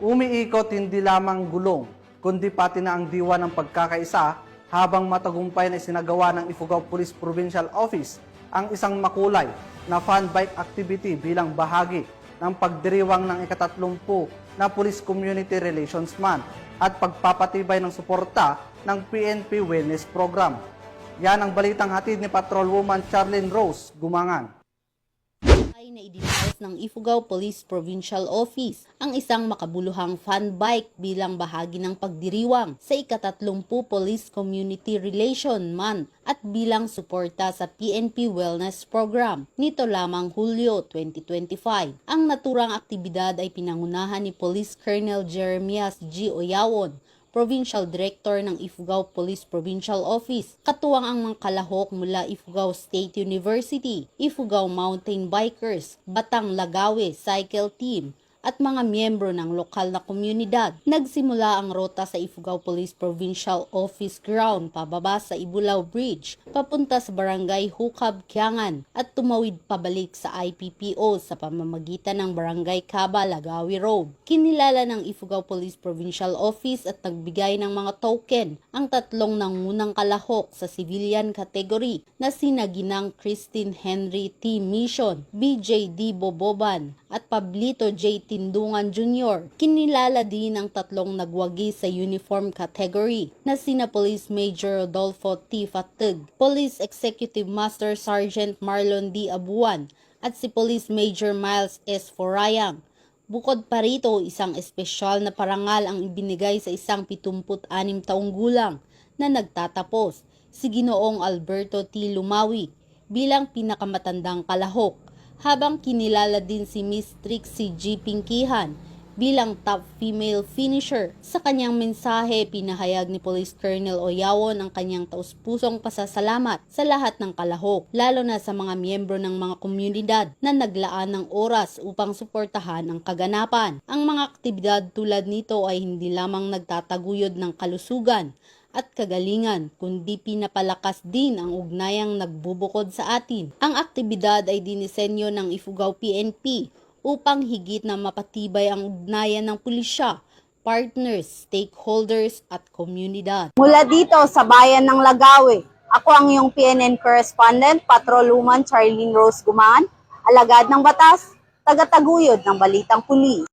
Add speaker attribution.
Speaker 1: Umiikot hindi lamang gulong, kundi pati na ang diwa ng pagkakaisa habang matagumpay na isinagawa ng Ifugao Police Provincial Office ang isang makulay na fun bike activity bilang bahagi ng pagdiriwang ng ika-30 na Police Community Relations Month at pagpapatibay ng suporta ng PNP Wellness Program. Yan ang balitang hatid ni Patrolwoman Charlene Rose Gumangan.
Speaker 2: Ay na idinaos ng Ifugao Police Provincial Office ang isang makabuluhang fun bike bilang bahagi ng pagdiriwang sa ika-30 Police Community Relation Month at bilang suporta sa PNP Wellness Program nito lamang Hulyo 2025. Ang naturang aktibidad ay pinangunahan ni Police Colonel Jeremias G. Oyawon, Provincial Director ng Ifugao Police Provincial Office, katuwang ang mga kalahok mula Ifugao State University, Ifugao Mountain Bikers, Batang Lagawe Cycle Team, at mga miyembro ng lokal na komunidad. Nagsimula ang rota sa Ifugao Police Provincial Office Ground pababa sa Ibulaw Bridge, papunta sa Barangay Hukab, Kiangan, at tumawid pabalik sa IPPO sa pamamagitan ng Barangay Kaba, Lagawi Road. Kinilala ng Ifugao Police Provincial Office at nagbigay ng mga token ang tatlong nangunang kalahok sa civilian category na sina Ginang Christine Henry T. Mission, BJD Boboban, at Pablito J. Tindungan Jr. Kinilala din ang tatlong nagwagi sa uniform category na sina Police Major Rodolfo T. Fatug, Police Executive Master Sergeant Marlon D. Abuan, at si Police Major Miles S. Forayang. Bukod pa rito, isang espesyal na parangal ang ibinigay sa isang 76 taong gulang na nagtatapos, si Ginoong Alberto T. Lumawi, bilang pinakamatandang kalahok, habang kinilala din si Miss Trixie G. Pinkihan bilang top female finisher. Sa kanyang mensahe, pinahayag ni Police Colonel Oyawon ang kanyang taus-pusong pasasalamat sa lahat ng kalahok, lalo na sa mga miyembro ng mga komunidad na naglaan ng oras upang suportahan ang kaganapan. Ang mga aktibidad tulad nito ay hindi lamang nagtataguyod ng kalusugan at kagalingan, kundi pinapalakas din ang ugnayang nagbubukod sa atin. Ang aktibidad ay dinisenyo ng Ifugao PNP upang higit na mapatibay ang ugnayan ng pulisya, partners, stakeholders at komunidad.
Speaker 3: Mula dito sa bayan ng Lagawe, ako ang iyong PNN correspondent, Patrolwoman Charlene Rose Gumangan, alagad ng batas, tagataguyod ng balitang pulis.